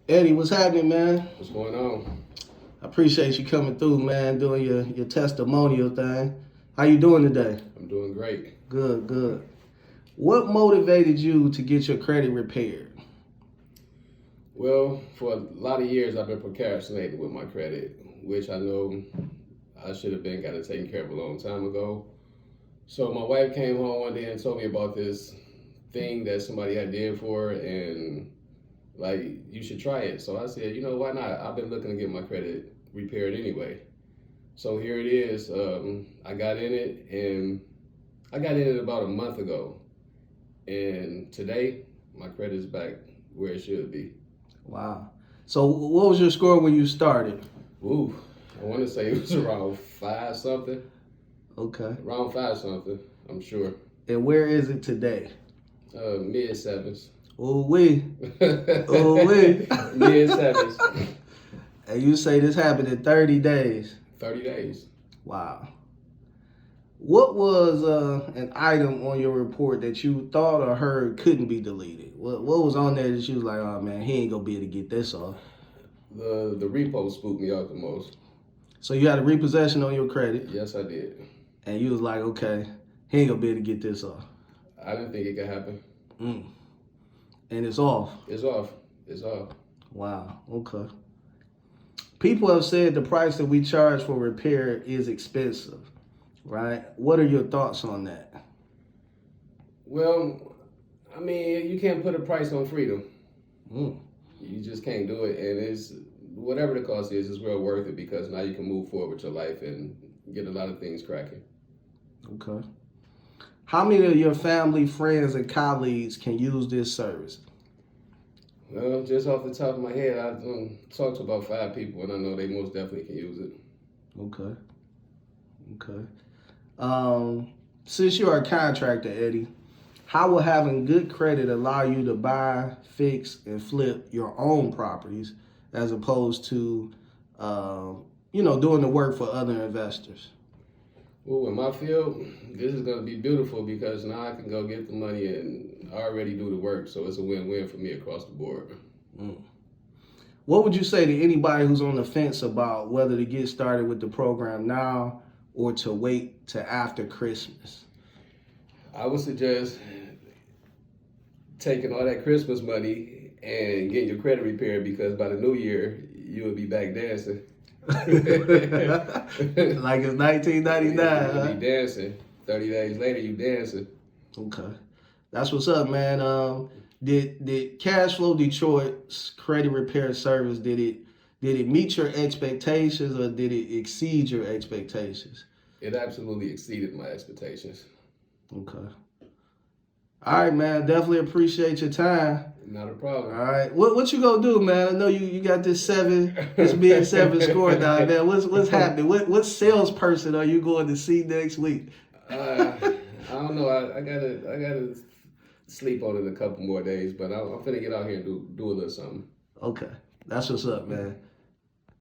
Eddie, what's happening, man? What's going on? I appreciate you coming through, man, doing your testimonial thing. How you doing today? I'm doing great. Good, good. What motivated you to get your credit repaired? Well, for a lot of years, I've been procrastinating with my credit, which I know I should have been got it taken care of a long time ago. So my wife came home one day and told me about this thing that somebody had did for her, and like you should try it. So I said, why not? I've been looking to get my credit repaired anyway. So here it is. I got in it, and I got in it about a month ago, and today my credit is back where it should be. Wow. So what was your score when you started? Ooh, I want to say it was around five something. Okay. Around five something, I'm sure. And where is it today? Mid sevens. Oh, we. Oh, we. Mid sevens. And you say this happened in 30 days. 30 days. Wow. What was an item on your report that you thought or heard couldn't be deleted? What was on there that you was like, oh man, he ain't gonna be able to get this off? The repo spooked me out the most. So you had a repossession on your credit, Yes, I did. and you was like, okay, he ain't gonna be able to get this off. I didn't think it could happen. And it's off. It's off. It's off. Wow, okay. People have said the price that we charge for repair is expensive, right? What are your thoughts on that? Well, I mean, you can't put a price on freedom. Mm. You just can't do it, and it's whatever the cost is, it's well worth it because now you can move forward with your life and get a lot of things cracking. Okay. How many of your family, friends, and colleagues can use this service? Well, just off the top of my head, I've talked to about 5 people, and I know they most definitely can use it. Okay. Okay. Since you are a contractor, Eddie, how will having good credit allow you to buy, fix, and flip your own properties as opposed to, doing the work for other investors? Well, in my field, this is going to be beautiful because now I can go get the money and already do the work. So it's a win-win for me across the board. What would you say to anybody who's on the fence about whether to get started with the program now or to wait to after Christmas? I would suggest taking all that Christmas money and getting your credit repaired because by the new year, you will be back dancing. Like it's 1999, huh? You be dancing. 30 days later, you dancing. Okay. That's what's up, man. Did Cash Flow Detroit's credit repair service, did it meet your expectations or did it exceed your expectations? It absolutely exceeded my expectations. Okay. All right, man. Definitely appreciate your time. Not a problem. All right. What you gonna do, man? I know you got this big 7 score now, man. What's happening? What salesperson are you going to see next week? I don't know. I gotta sleep on it a couple more days, but I'm finna get out here and do a little something. Okay. That's what's up, man.